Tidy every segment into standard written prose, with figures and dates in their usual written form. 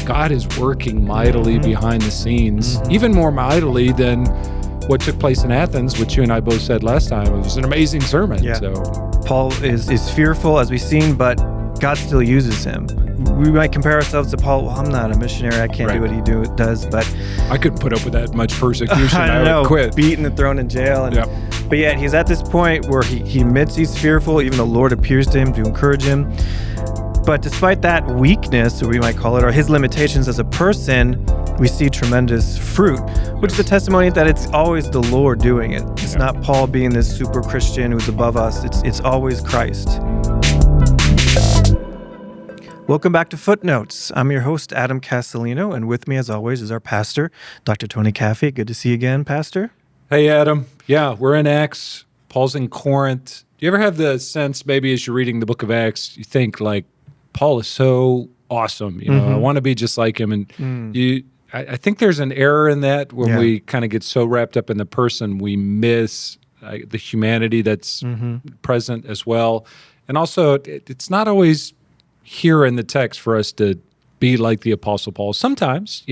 God is working mightily behind the scenes, even more mightily than what took place in Athens, which you and I both said last time. It was an amazing sermon. Yeah. So Paul is fearful, as we've seen, but God still uses him. We might compare ourselves to Paul. Well, I'm not a missionary. I can't do what he does. But I couldn't put up with that much persecution. I would quit. Beaten and thrown in jail. But yet he's at this point where he admits he's fearful. Even the Lord appears to him to encourage him. But despite that weakness, or we might call it, or his limitations as a person, we see tremendous fruit, which is a testimony that it's always the Lord doing it. It's not Paul being this super Christian who's above us. It's always Christ. Welcome back to Footnotes. I'm your host, Adam Castellino, and with me, as always, is our pastor, Dr. Tony Caffey. Good to see you again, Pastor. Hey, Adam. Yeah, we're in Acts. Paul's in Corinth. Do you ever have the sense, maybe as you're reading the book of Acts, you think, like, Paul is so awesome. You know, I want to be just like him. And I think there's an error in that when we kind of get so wrapped up in the person, we miss the humanity that's present as well. And also, it's not always here in the text for us to be like the Apostle Paul. Sometimes,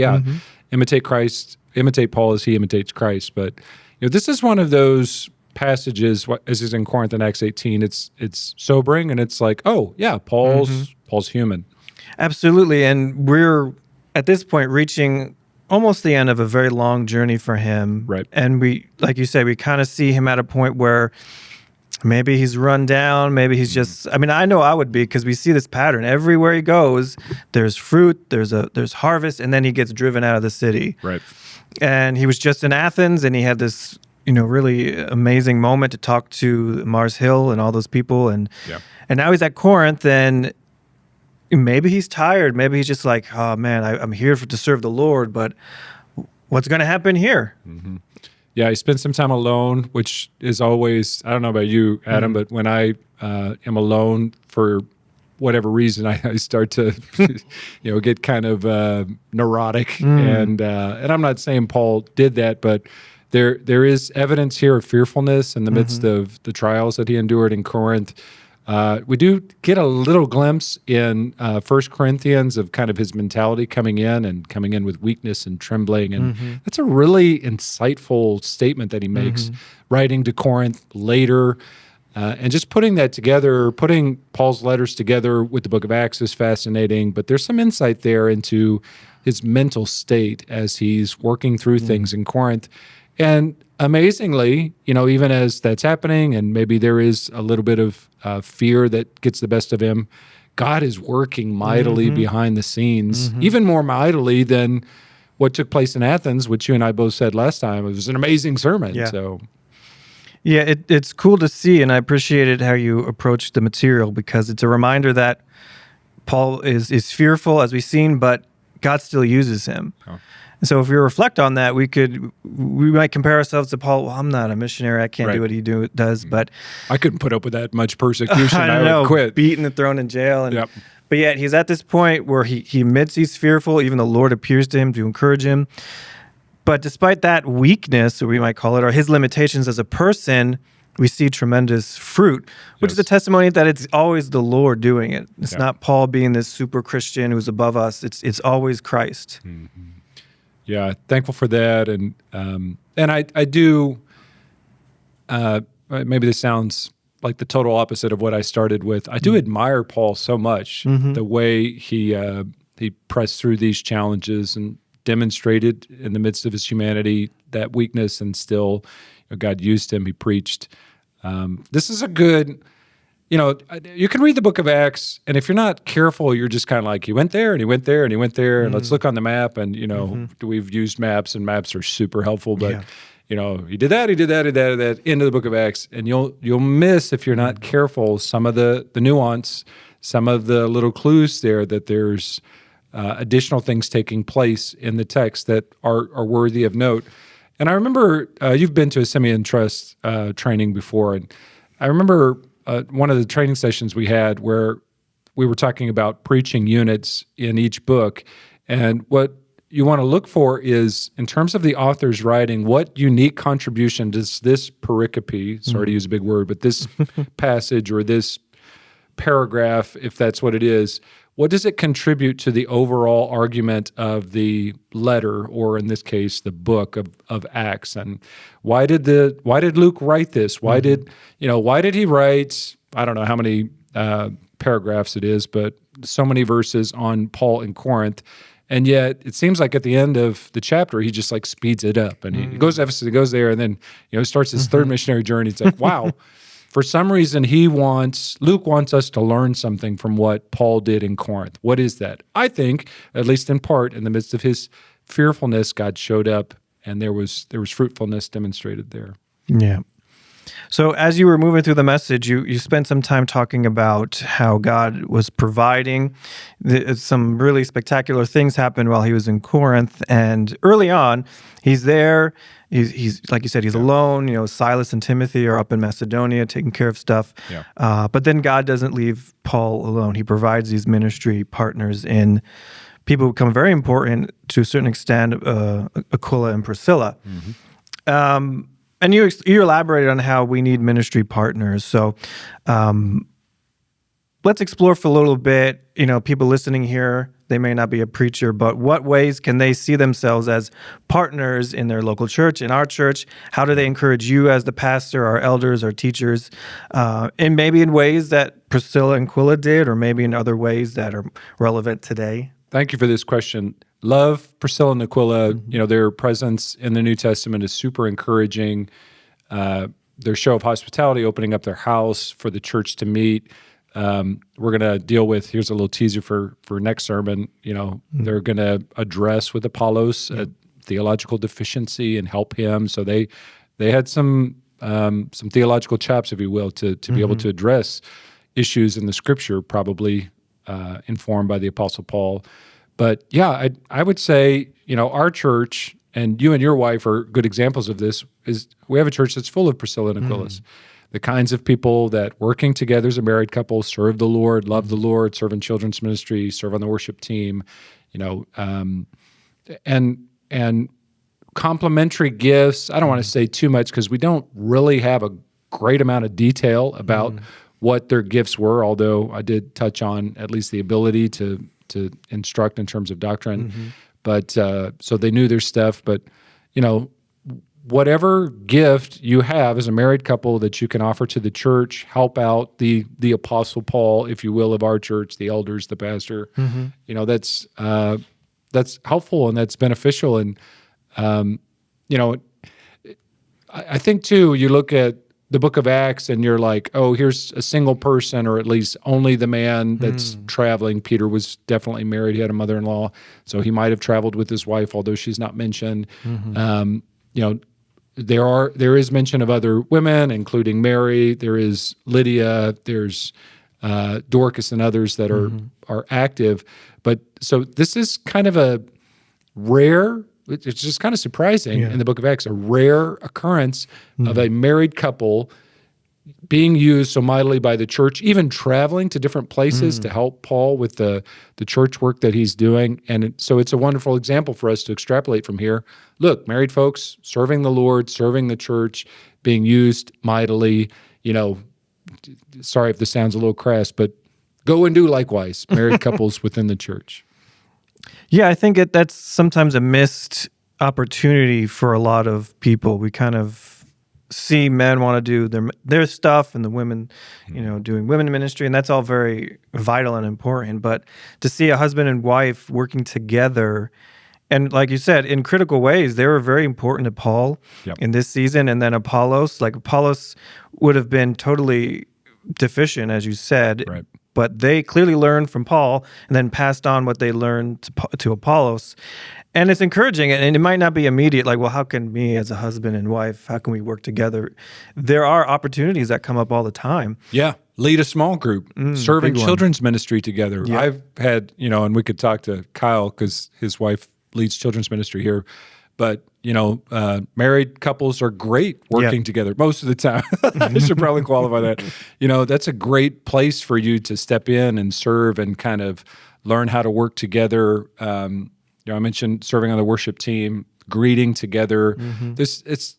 imitate Christ, imitate Paul as he imitates Christ. But you know, this is one of those passages, as is in Corinth in Acts 18. It's sobering, and it's like, oh yeah, Paul's human. Absolutely, and we're at this point reaching almost the end of a very long journey for him. Right. And we, like you say, we kind of see him at a point where maybe he's run down, maybe he's just, I mean, I know I would be, because we see this pattern. Everywhere he goes, there's fruit, there's harvest, and then he gets driven out of the city. Right. And he was just in Athens, and he had this, really amazing moment to talk to Mars Hill and all those people. And now he's at Corinth, and maybe he's tired. Maybe he's just like, oh man, I'm here to serve the Lord, but what's going to happen here? Yeah, I spent some time alone, which is always, I don't know about you, Adam, but when I am alone for whatever reason, I start to, get kind of neurotic. And I'm not saying Paul did that, but there is evidence here of fearfulness in the midst of the trials that he endured in Corinth. We do get a little glimpse in 1 Corinthians of kind of his mentality coming in with weakness and trembling. And that's a really insightful statement that he makes, writing to Corinth later. And just putting that together, putting Paul's letters together with the book of Acts is fascinating. But there's some insight there into his mental state as he's working through things in Corinth. And amazingly, even as that's happening, and maybe there is a little bit of fear that gets the best of him, God is working mightily behind the scenes, even more mightily than what took place in Athens, which you and I both said last time. It was an amazing sermon. Yeah. So, yeah, it's cool to see, and I appreciated how you approached the material, because it's a reminder that Paul is fearful, as we've seen, but God still uses him. Oh. So if we reflect on that, we might compare ourselves to Paul. Well, I'm not a missionary. I can't do what he does. But I couldn't put up with that much persecution. I would quit. Beaten and thrown in jail. But yet he's at this point where he admits he's fearful. Even the Lord appears to him to encourage him. But despite that weakness, or we might call it, or his limitations as a person, we see tremendous fruit, which is a testimony that it's always the Lord doing it. It's not Paul being this super Christian who's above us. It's always Christ. Yeah, thankful for that, and I do. Maybe this sounds like the total opposite of what I started with. I do admire Paul so much, the way he pressed through these challenges and demonstrated in the midst of his humanity that weakness, and still, God used him. He preached. This is a good. You can read the book of Acts, and if you're not careful, you're just kind of like, he went there, and he went there, and he went there, and let's look on the map, and, we've used maps, and maps are super helpful, but, he did that, he did that, he did that, into the book of Acts, and you'll miss, if you're not careful, some of the nuance, some of the little clues there, that there's additional things taking place in the text that are worthy of note. And I remember, you've been to a Simeon Trust training before, and I remember one of the training sessions we had where we were talking about preaching units in each book. And what you want to look for is, in terms of the author's writing, what unique contribution does this pericope, sorry to use a big word, but this passage or this paragraph, if that's what it is, what does it contribute to the overall argument of the letter, or in this case, the book of Acts? And why did Luke write this? Why did he write, I don't know how many paragraphs it is, but so many verses on Paul in Corinth? And yet it seems like at the end of the chapter, he just like speeds it up, and he goes to Ephesus, he goes there, and then starts his third missionary journey. It's like, wow. For some reason, Luke wants us to learn something from what Paul did in Corinth. What is that? I think, at least in part, in the midst of his fearfulness, God showed up, and there was fruitfulness demonstrated there. Yeah. So as you were moving through the message, you spent some time talking about how God was providing. Some really spectacular things happened while he was in Corinth, and early on, he's there. He's like you said, he's alone. Silas and Timothy are up in Macedonia taking care of stuff. Yeah. But then God doesn't leave Paul alone. He provides these ministry partners in people who become very important to a certain extent, Aquila and Priscilla. Mm-hmm. And you elaborated on how we need ministry partners. So let's explore for a little bit. People listening here, they may not be a preacher, but what ways can they see themselves as partners in their local church, in our church? How do they encourage you as the pastor, our elders, our teachers, and maybe in ways that Priscilla and Aquila did, or maybe in other ways that are relevant today? Thank you for this question. Love Priscilla and Aquila. Their presence in the New Testament is super encouraging. Their show of hospitality, opening up their house for the church to meet. We're going to deal with, here's a little teaser for next sermon, they're going to address with Apollos a theological deficiency and help him. So they had some theological chops, if you will, to be able to address issues in the scripture, probably informed by the Apostle Paul. But yeah, I would say, our church, and you and your wife are good examples of this, is we have a church that's full of Priscilla and Aquilus. The kinds of people that working together as a married couple serve the Lord, love the Lord, serve in children's ministry, serve on the worship team, and complementary gifts. I don't want to say too much because we don't really have a great amount of detail about what their gifts were, although I did touch on at least the ability to instruct in terms of doctrine. But so they knew their stuff. But, whatever gift you have as a married couple that you can offer to the church, help out the Apostle Paul, if you will, of our church, the elders, the pastor, that's helpful and that's beneficial. And, I think too, you look at the book of Acts and you're like, oh, here's a single person, or at least only the man that's traveling. Peter was definitely married. He had a mother-in-law, so he might have traveled with his wife, although she's not mentioned. There is mention of other women, including Mary. There is Lydia. There's Dorcas and others that are active. But so this is kind of a rare, it's just kind of surprising in the book of Acts, a rare occurrence of a married couple being used so mightily by the church, even traveling to different places to help Paul with the church work that he's doing. And so it's a wonderful example for us to extrapolate from here. Look, married folks serving the Lord, serving the church, being used mightily. Sorry if this sounds a little crass, but go and do likewise, married couples within the church. Yeah, I think that's sometimes a missed opportunity for a lot of people. We kind of see men want to do their stuff and the women, doing women ministry, and that's all very vital and important. But to see a husband and wife working together, and like you said, in critical ways, they were very important to Paul in this season. And then Apollos would have been totally deficient, as you said. Right. But they clearly learned from Paul and then passed on what they learned to Apollos. And it's encouraging, and it might not be immediate, like, well, how can me as a husband and wife, how can we work together? There are opportunities that come up all the time. Yeah, lead a small group, serving children's ministry together. Yeah. I've had, and we could talk to Kyle because his wife leads children's ministry here. But, married couples are great working together most of the time. I should probably qualify that. That's a great place for you to step in and serve and kind of learn how to work together. I mentioned serving on the worship team, greeting together. It's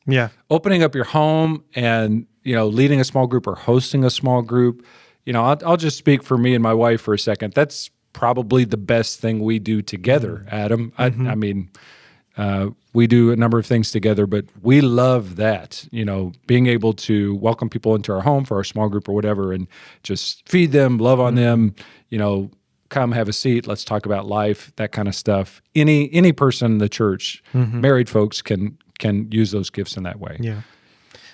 opening up your home and, leading a small group or hosting a small group. I'll just speak for me and my wife for a second. That's probably the best thing we do together, Adam. I mean, we do a number of things together, but we love that, being able to welcome people into our home for our small group or whatever, and just feed them, love on them, come have a seat, let's talk about life, that kind of stuff. Any person in the church, married folks can use those gifts in that way. Yeah.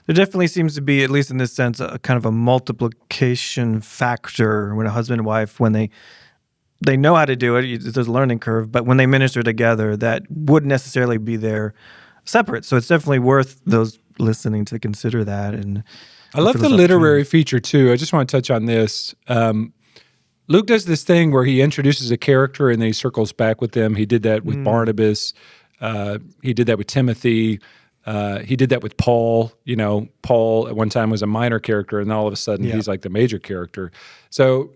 There definitely seems to be, at least in this sense, a kind of a multiplication factor when a husband and wife, when they know how to do it, there's a learning curve, but when they minister together, that wouldn't necessarily be there separate. So it's definitely worth those listening to consider that. And I love the literary feature too. I just want to touch on this. Luke does this thing where he introduces a character and then he circles back with them. He did that with Barnabas. He did that with Timothy. He did that with Paul. Paul at one time was a minor character, and all of a sudden he's like the major character. So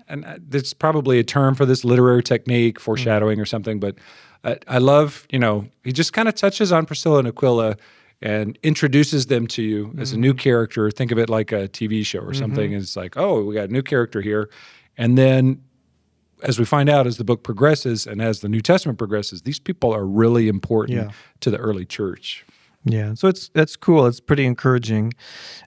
and there's probably a term for this literary technique, foreshadowing or something, but I love, he just kind of touches on Priscilla and Aquila and introduces them to you as a new character. Think of it like a TV show or something. And it's like, oh, we got a new character here. And then as we find out as the book progresses and as the New Testament progresses, these people are really important to the early church. Yeah, so that's cool. It's pretty encouraging.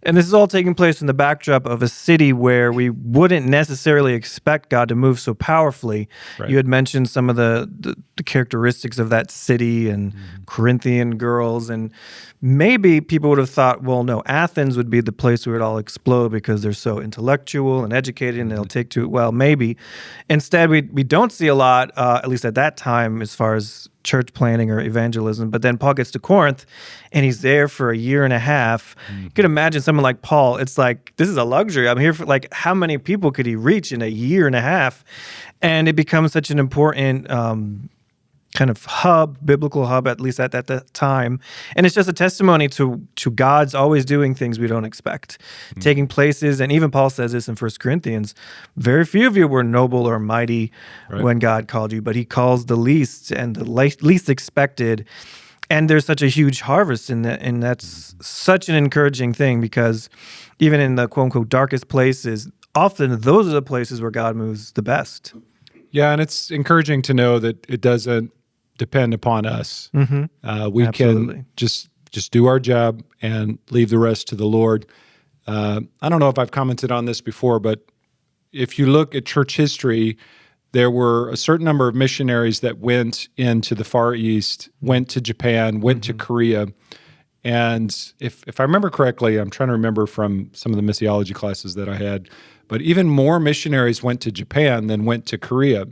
And this is all taking place in the backdrop of a city where we wouldn't necessarily expect God to move so powerfully. Right. You had mentioned some of the characteristics of that city and Corinthian girls, and maybe people would have thought, well, no, Athens would be the place where it all explode because they're so intellectual and educated and they'll take to it well, maybe. Instead, we don't see a lot, at least at that time, as far as church planting or evangelism. But then Paul gets to Corinth and he's there for a year and a half. You could imagine someone like Paul, it's like, this is a luxury. I'm here for, like, how many people could he reach in a year and a half? And it becomes such an important kind of hub, biblical hub, at least at that time. And it's just a testimony to God's always doing things we don't expect, taking places. And even Paul says this in 1 Corinthians, very few of you were noble or mighty when God called you, but he calls the least and the least expected. And there's such a huge harvest in that, and that's such an encouraging thing, because even in the quote-unquote darkest places, often those are the places where God moves the best. Yeah, and it's encouraging to know that it doesn't depend upon us. We Absolutely. can just do our job and leave the rest to the Lord. I don't know if I've commented on this before, but if you look at church history, there were a certain number of missionaries that went into the Far East, went to Japan, went to Korea. And if I remember correctly, I'm trying to remember from some of the missiology classes that I had, but even more missionaries went to Japan than went to Korea.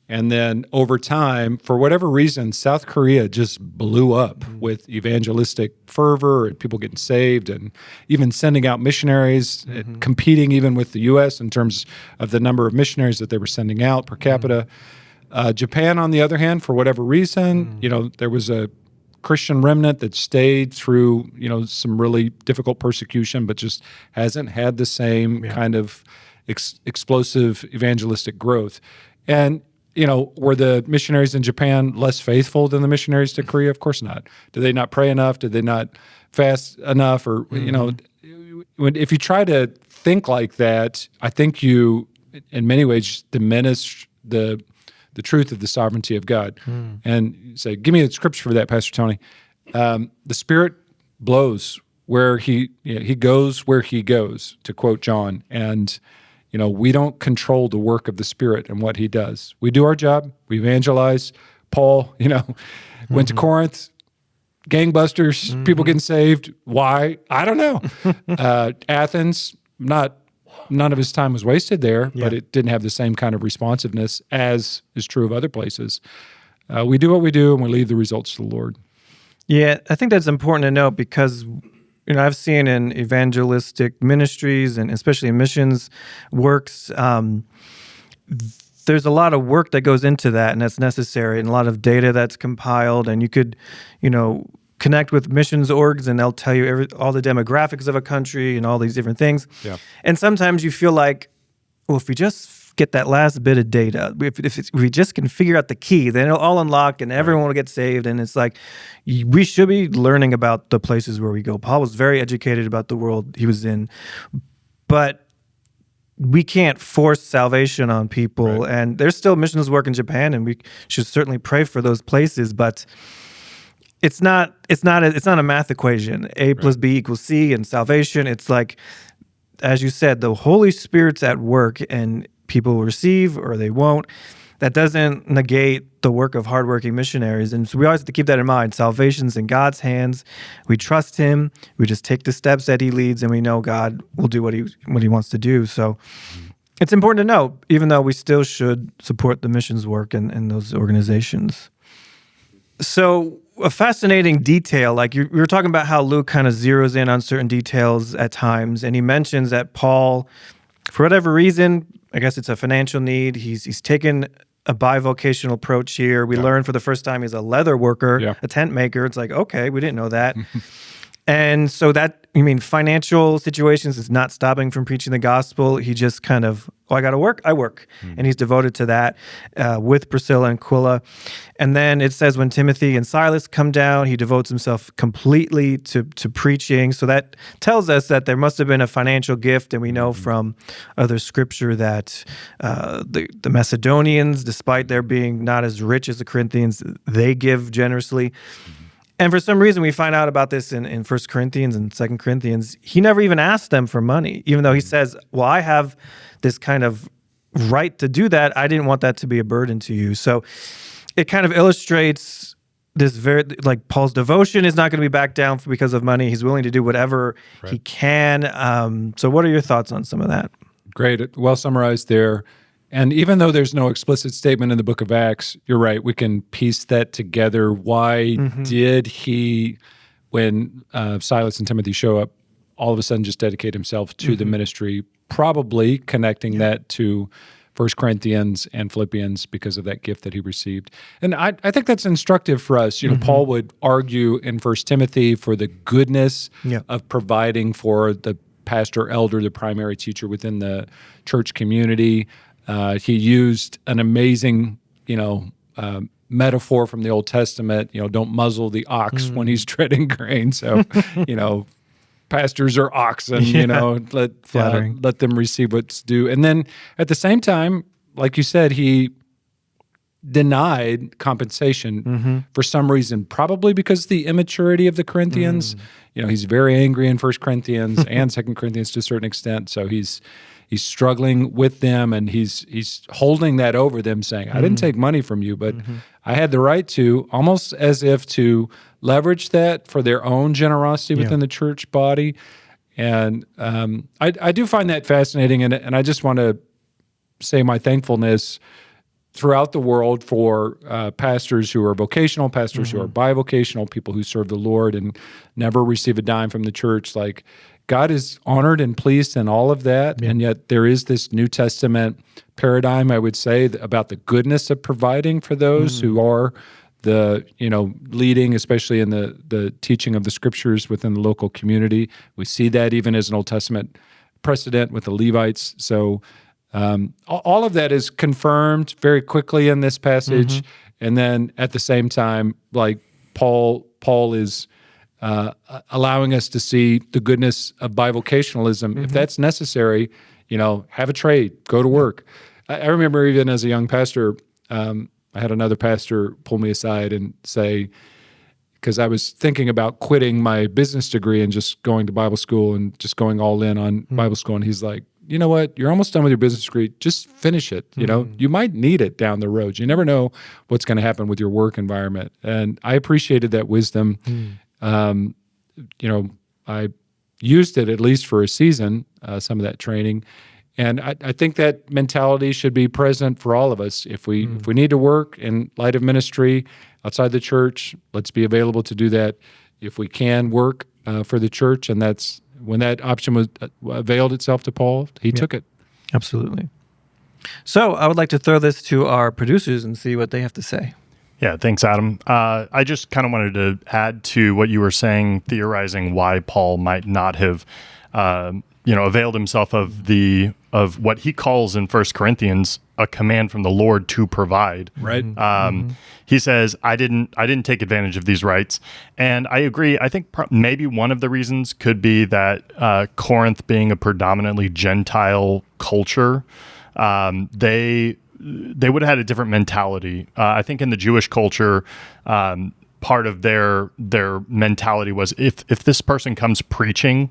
And then over time, for whatever reason, South Korea just blew up with evangelistic fervor and people getting saved and even sending out missionaries, competing even with the U.S. in terms of the number of missionaries that they were sending out per capita. Japan, on the other hand, for whatever reason, there was a Christian remnant that stayed through, some really difficult persecution, but just hasn't had the same kind of explosive evangelistic growth. And were the missionaries in Japan less faithful than the missionaries to Korea? Of course not. Did they not pray enough? Did they not fast enough? Or, if you try to think like that, I think you, in many ways, diminish the truth of the sovereignty of God. And you say, give me the scripture for that, Pastor Tony. The Spirit blows where he goes where he goes, to quote John. And we don't control the work of the Spirit and what he does. We do our job. We evangelize. Paul, went to Corinth, gangbusters, people getting saved. Why? I don't know. Athens, none of his time was wasted there, but it didn't have the same kind of responsiveness as is true of other places. We do what we do, and we leave the results to the Lord. Yeah, I think that's important to note, because I've seen in evangelistic ministries and especially in missions works, there's a lot of work that goes into that, and that's necessary, and a lot of data that's compiled, and you could, connect with missions orgs, and they'll tell you all the demographics of a country and all these different things. Yeah. And sometimes you feel like, well, if we just get that last bit of data, if we just can figure out the key, then it'll all unlock and everyone will get saved. And it's like, we should be learning about the places where we go. Paul was very educated about the world he was in, but we can't force salvation on people, Right. and there's still missions work in Japan, and we should certainly pray for those places. But it's not a math equation. A plus B equals C, and salvation. It's like, as you said, the Holy Spirit's at work, and people will receive or they won't. That doesn't negate the work of hardworking missionaries. And so we always have to keep that in mind. Salvation's in God's hands. We trust him. We just take the steps that he leads, and we know God will do what he wants to do. So it's important to know, even though we still should support the missions work and those organizations. So a fascinating detail, like we were talking about how Luke kind of zeroes in on certain details at times, and he mentions that Paul, for whatever reason, I guess it's a financial need, he's taken a bivocational approach here. We learn for the first time he's a leather worker, a tent maker. It's like, okay, we didn't know that. And so that, financial situations is not stopping from preaching the gospel. He just kind of, I got to work, I work. And he's devoted to that with Priscilla and Aquila. And then it says when Timothy and Silas come down, he devotes himself completely to preaching. So that tells us that there must have been a financial gift. And we know from other scripture that the Macedonians, despite their being not as rich as the Corinthians, they give generously. And for some reason, we find out about this in 1 Corinthians and 2 Corinthians. He never even asked them for money, even though he says, well, I have this kind of right to do that. I didn't want that to be a burden to you. So it kind of illustrates this Paul's devotion is not going to be backed down because of money. He's willing to do whatever he can. So what are your thoughts on some of that? Great. Well summarized there. And even though there's no explicit statement in the book of Acts, you're right, we can piece that together. Why did he, when Silas and Timothy show up, all of a sudden just dedicate himself to the ministry, probably connecting that to 1 Corinthians and Philippians because of that gift that he received. And I think that's instructive for us. Paul would argue in 1 Timothy for the goodness of providing for the pastor, elder, the primary teacher within the church community. He used an amazing, metaphor from the Old Testament. Don't muzzle the ox when he's treading grain. So, pastors are oxen. Let them receive what's due. And then at the same time, like you said, he denied compensation for some reason, probably because of the immaturity of the Corinthians. He's very angry in 1 Corinthians and 2 Corinthians to a certain extent. So he's struggling with them, and he's holding that over them, saying, I didn't take money from you, but I had the right to, almost as if to leverage that for their own generosity within the church body. And I do find that fascinating, and I just want to say my thankfulness throughout the world for pastors who are vocational, pastors who are bivocational, people who serve the Lord and never receive a dime from the church. Like, God is honored and pleased in all of that, and yet there is this New Testament paradigm, I would say, about the goodness of providing for those who are the, leading, especially in the teaching of the scriptures within the local community. We see that even as an Old Testament precedent with the Levites. So all of that is confirmed very quickly in this passage, and then at the same time, like Paul is allowing us to see the goodness of bivocationalism. If that's necessary, have a trade, go to work. I remember even as a young pastor, I had another pastor pull me aside and say, because I was thinking about quitting my business degree and just going to Bible school and just going all in on Bible school. And he's like, you know what? You're almost done with your business degree. Just finish it. You might need it down the road. You never know what's going to happen with your work environment. And I appreciated that wisdom. I used it at least for a season, some of that training. And I think that mentality should be present for all of us. If we need to work in light of ministry outside the church, let's be available to do that. If we can work for the church, and that's when that option was availed itself to Paul, he took it. Absolutely. So I would like to throw this to our producers and see what they have to say. Yeah, thanks, Adam. I just kind of wanted to add to what you were saying, theorizing why Paul might not have, availed himself of the of what he calls in 1 Corinthians a command from the Lord to provide. Right. He says, I didn't take advantage of these rights. And I agree. I think maybe one of the reasons could be that Corinth being a predominantly Gentile culture, they would have had a different mentality. I think in the Jewish culture, part of their mentality was if this person comes preaching,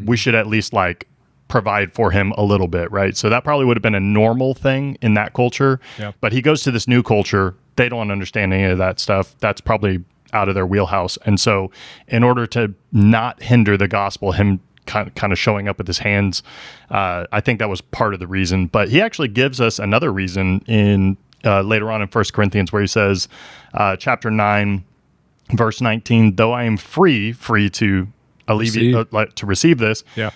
we should at least like provide for him a little bit, right? So that probably would have been a normal thing in that culture. Yeah. But he goes to this new culture. They don't understand any of that stuff. That's probably out of their wheelhouse. And so in order to not hinder the gospel, him kind of showing up with his hands, I think that was part of the reason. But he actually gives us another reason in later on in 1 Corinthians where he says, chapter 9, verse 19, though I am free to alleviate, to receive this. Yeah.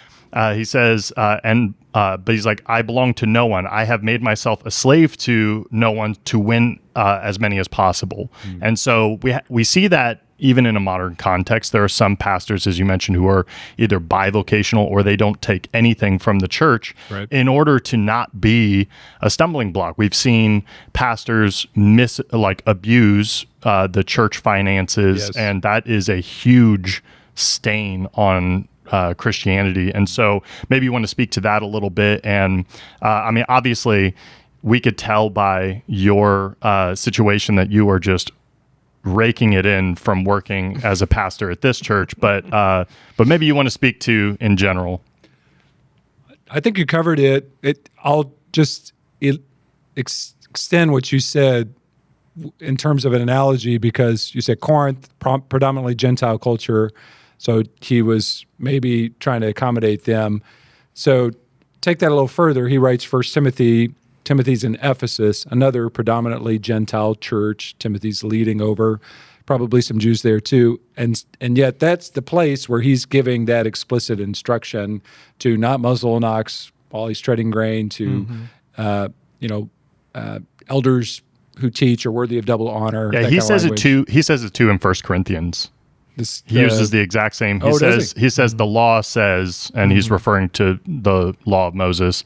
He says, but he's like, I belong to no one. I have made myself a slave to no one to win as many as possible. And so we see that even in a modern context. There are some pastors, as you mentioned, who are either bivocational or they don't take anything from the church in order to not be a stumbling block. We've seen pastors abuse the church finances, and that is a huge stain on Christianity. And so maybe you want to speak to that a little bit. And I mean, obviously, we could tell by your situation that you are just raking it in from working as a pastor at this church. But maybe you want to speak to in general. I think you covered it. I'll just extend what you said in terms of an analogy, because you said Corinth, predominantly Gentile culture. So he was maybe trying to accommodate them. So take that a little further. He writes 1 Timothy. Timothy's in Ephesus, another predominantly Gentile church. Timothy's leading over, probably some Jews there too. And yet that's the place where he's giving that explicit instruction to not muzzle an ox while he's treading grain, to elders who teach are worthy of double honor. Yeah, he says it too. He says it too in 1 Corinthians. He uses the exact same. He says the law says, and he's referring to the law of Moses,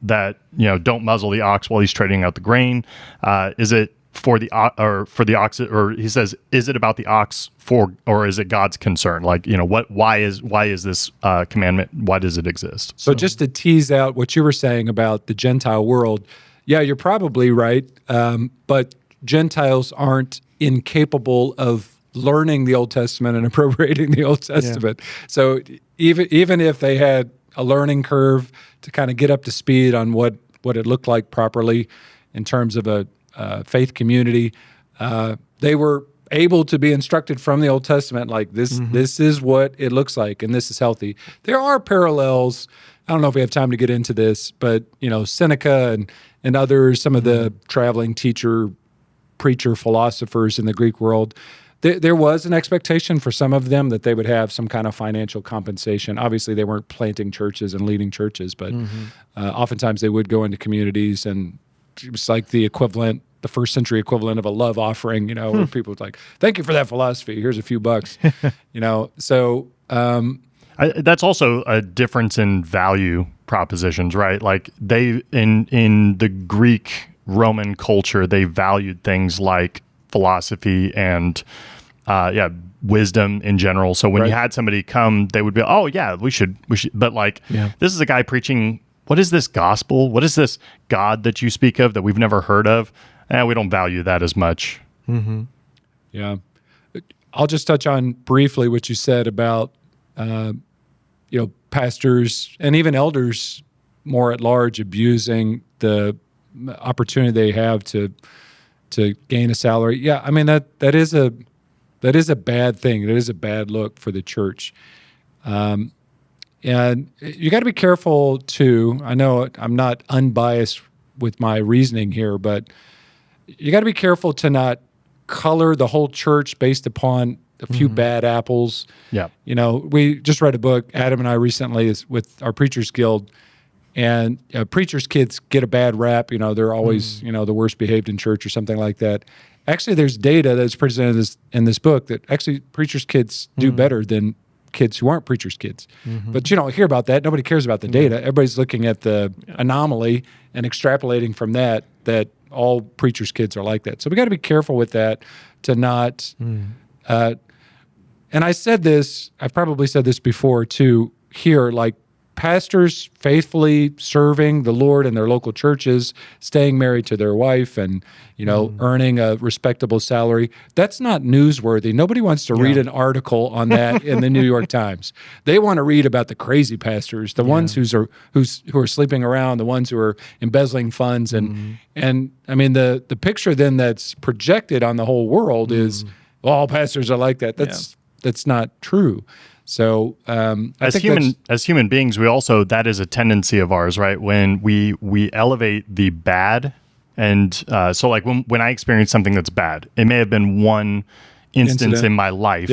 that don't muzzle the ox while he's treading out the grain. Is it for the ox, or he says, is it about the ox or is it God's concern? Like, why is this commandment? Why does it exist? So just to tease out what you were saying about the Gentile world, yeah, you're probably right. But Gentiles aren't incapable of learning the Old Testament and appropriating the Old Testament. Yeah. So even if they had a learning curve to kind of get up to speed on what it looked like properly in terms of a faith community, they were able to be instructed from the Old Testament, like this is what it looks like, and this is healthy. There are parallels. I don't know if we have time to get into this, but Seneca and others, some of the traveling teacher, preacher, philosophers in the Greek world, there was an expectation for some of them that they would have some kind of financial compensation. Obviously, they weren't planting churches and leading churches, but oftentimes they would go into communities, and it was like the first century equivalent of a love offering, where people would like, thank you for that philosophy. Here's a few bucks, So that's also a difference in value propositions, right? Like they in the Greek Roman culture, they valued things like philosophy and wisdom in general. So when you had somebody come, they would be, oh yeah, we should. But this is a guy preaching, what is this gospel? What is this God that you speak of that we've never heard of? We don't value that as much. Mm-hmm. Yeah. I'll just touch on briefly what you said about, pastors and even elders more at large abusing the opportunity they have to gain a salary. Yeah, I mean that is a bad thing. It is a bad look for the church, and you got to be careful too. I know I'm not unbiased with my reasoning here, but you got to be careful to not color the whole church based upon a few bad apples. Yeah, we just read a book, Adam and I recently, is with our Preachers Guild. And preachers' kids get a bad rap. They're always, the worst behaved in church or something like that. Actually, there's data that's presented in this book that actually preachers' kids do better than kids who aren't preachers' kids. But you don't hear about that. Nobody cares about the data. Everybody's looking at the anomaly and extrapolating from that all preachers' kids are like that. So we got to be careful with that to not. And I said this, I've probably said this before too, here, like pastors faithfully serving the Lord in their local churches, staying married to their wife and, earning a respectable salary. That's not newsworthy. Nobody wants to read an article on that in the New York Times. They want to read about the crazy pastors, the ones who are sleeping around, the ones who are embezzling funds. And I mean, the picture then that's projected on the whole world is, well, all pastors are like that. That's not true. So as human beings, we also, that is a tendency of ours, right? When we elevate the bad, and so like when I experience something that's bad, it may have been one instance in my life,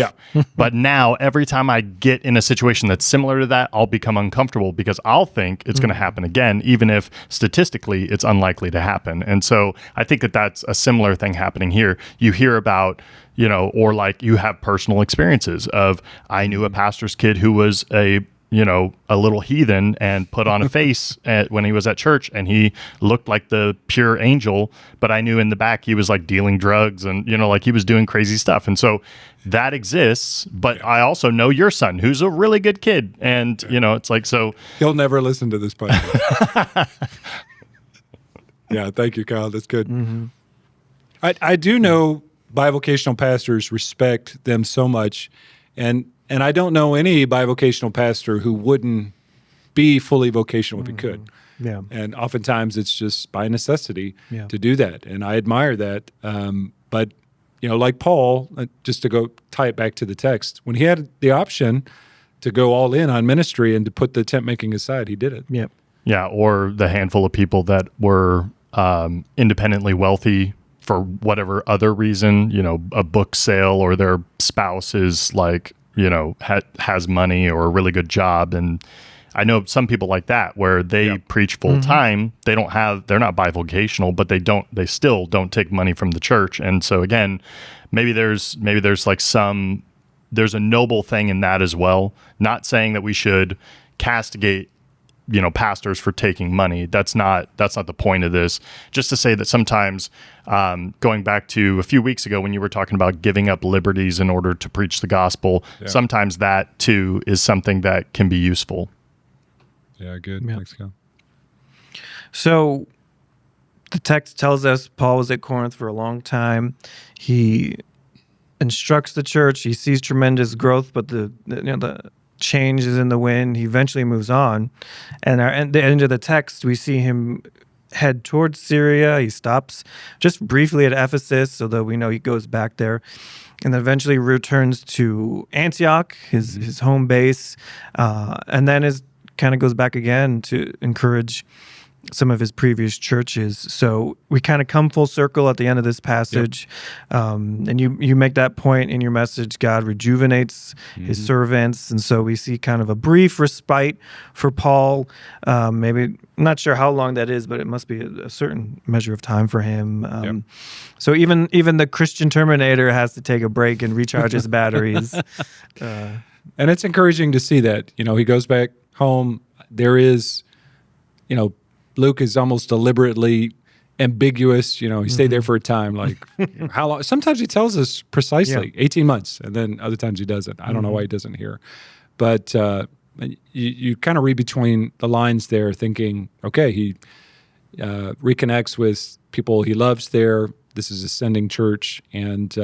but now every time I get in a situation that's similar to that, I'll become uncomfortable because I'll think it's going to happen again, even if statistically it's unlikely to happen. And so I think that that's a similar thing happening here. You hear about, or like you have personal experiences of, I knew a pastor's kid who was a little heathen and put on a face when he was at church, and he looked like the pure angel, but I knew in the back he was like dealing drugs and, like he was doing crazy stuff. And so that exists, but I also know your son who's a really good kid. And, it's like, so. He'll never listen to this podcast. Yeah. Thank you, Kyle. That's good. I do know bivocational pastors respect them so much, and I don't know any bivocational pastor who wouldn't be fully vocational if he could. Yeah. And oftentimes it's just by necessity to do that, and I admire that. But like Paul, just to go tie it back to the text, when he had the option to go all in on ministry and to put the tent making aside, he did it. Yep. Yeah, or the handful of people that were independently wealthy for whatever other reason, a book sale, or their spouse is like, has money or a really good job. And I know some people like that where they preach full time. They're not bivocational, but they still don't take money from the church. And so again, maybe there's like there's a noble thing in that as well. Not saying that we should castigate pastors for taking money. That's not the point of this. Just to say that sometimes, going back to a few weeks ago when you were talking about giving up liberties in order to preach the gospel, sometimes that too is something that can be useful. Yeah, good. Thanks, Kyle. So the text tells us Paul was at Corinth for a long time. He instructs the church. He sees tremendous growth, but the change is in the wind. He eventually moves on, and at the end of the text, we see him head towards Syria. He stops just briefly at Ephesus, so that we know he goes back there, and then eventually returns to Antioch, his home base, and then kind of goes back again to encourage some of his previous churches. So we kind of come full circle at the end of this passage. And you make that point in your message, God rejuvenates his servants. And so we see kind of a brief respite for Paul. Maybe, I'm not sure how long that is, but it must be a certain measure of time for him. So even the Christian Terminator has to take a break and recharge his batteries. And it's encouraging to see that, he goes back home. There is, Luke is almost deliberately ambiguous. He stayed there for a time, like how long? Sometimes he tells us precisely 18 months, and then other times he doesn't. I don't know why he doesn't here. But you kind of read between the lines there thinking, okay, he reconnects with people he loves there. This is a sending church. And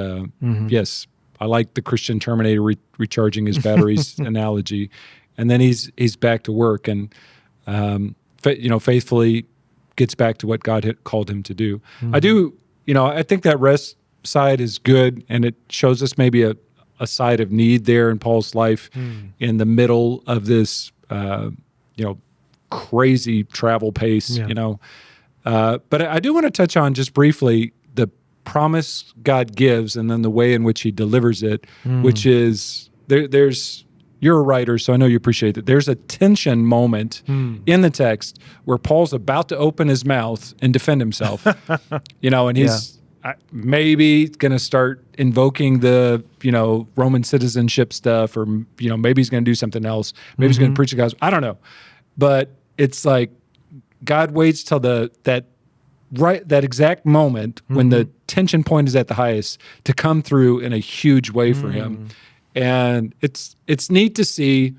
yes, I like the Christian Terminator recharging his batteries analogy. And then he's back to work and faithfully gets back to what God had called him to do. I do, I think that rest side is good, and it shows us maybe a side of need there in Paul's life in the middle of this, crazy travel pace, But I do want to touch on just briefly the promise God gives and then the way in which he delivers it, which is there's you're a writer, so I know you appreciate that. There's a tension moment in the text where Paul's about to open his mouth and defend himself, and maybe going to start invoking the, Roman citizenship stuff, or, maybe he's going to do something else. Maybe he's going to preach the gospel. I don't know. But it's like God waits till that exact moment when the tension point is at the highest to come through in a huge way for him. And it's neat to see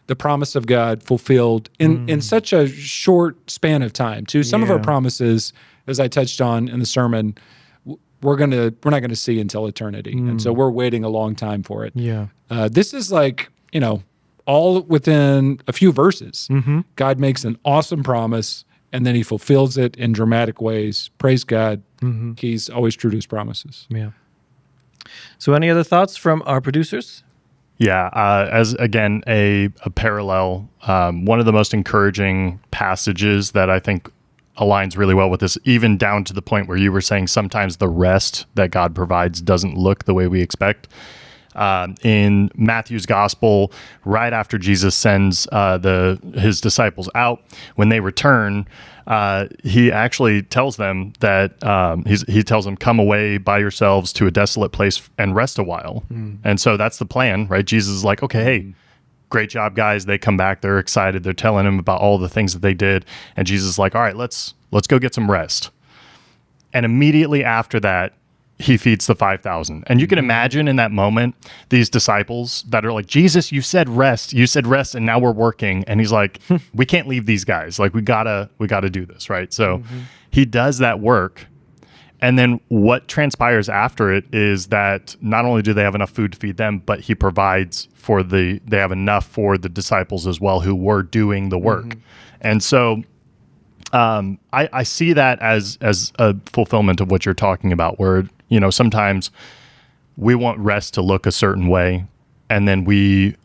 the promise of God fulfilled in such a short span of time too. Some of our promises, as I touched on in the sermon, we're not gonna see until eternity. And so we're waiting a long time for it. Yeah. This is like, all within a few verses. God makes an awesome promise, and then he fulfills it in dramatic ways. Praise God. He's always true to his promises. Yeah. So any other thoughts from our producers? Yeah, as again, a parallel, one of the most encouraging passages that I think aligns really well with this, even down to the point where you were saying sometimes the rest that God provides doesn't look the way we expect. In Matthew's gospel, right after Jesus sends his disciples out, when they return, he actually tells them that he tells them, come away by yourselves to a desolate place and rest a while. And so that's the plan, right? Jesus is like, okay, hey, great job, guys. They come back, they're excited, they're telling him about all the things that they did, and Jesus is like, all right, let's go get some rest. And immediately after that, he feeds the 5,000. And you can imagine in that moment, these disciples that are like, Jesus, you said rest, and now we're working. And he's like, we can't leave these guys. Like, we gotta do this, right? So he does that work. And then what transpires after it is that not only do they have enough food to feed them, but he provides they have enough for the disciples as well, who were doing the work. And so I see that as a fulfillment of what you're talking about, where, sometimes we want rest to look a certain way, and then we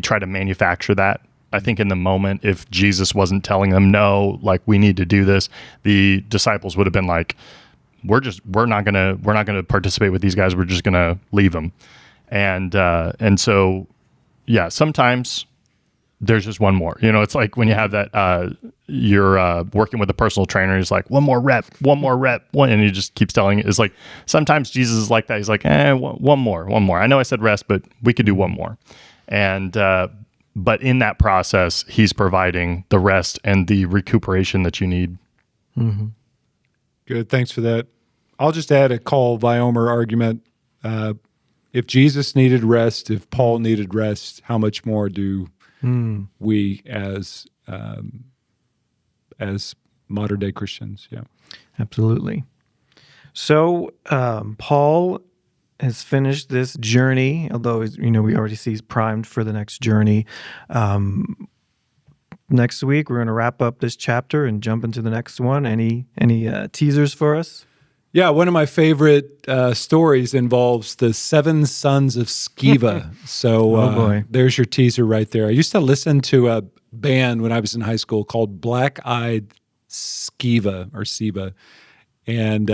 try to manufacture that. I think in the moment, if Jesus wasn't telling them, no, like, we need to do this, the disciples would have been like, we're not gonna participate with these guys. We're just gonna leave them. And so, yeah, sometimes there's just one more. It's like when you have that, you're working with a personal trainer. He's like, one more rep, and he just keeps telling it. It's like sometimes Jesus is like that. He's like, one more. I know I said rest, but we could do one more. And but in that process, he's providing the rest and the recuperation that you need. Good, thanks for that. I'll just add a Call Viomer argument. If Jesus needed rest, if Paul needed rest, how much more do we as modern day Christians? Yeah, absolutely. So Paul has finished this journey, although we already see he's primed for the next journey. Next week we're going to wrap up this chapter and jump into the next one. Any teasers for us? Yeah, one of my favorite stories involves the 7 sons of Sceva. So there's your teaser right there. I used to listen to a band when I was in high school called Black Eyed Sceva. And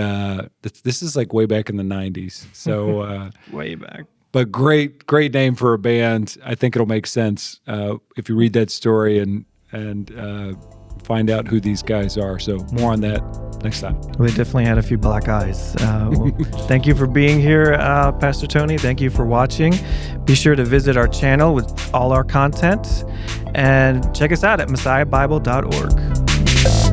this is like way back in the 90s. So way back. But great name for a band. I think it'll make sense if you read that story and find out who these guys are. So more on that next time. Well, they definitely had a few black eyes. Well, thank you for being here, Pastor Tony. Thank you for watching. Be sure to visit our channel with all our content and check us out at messiahbible.org.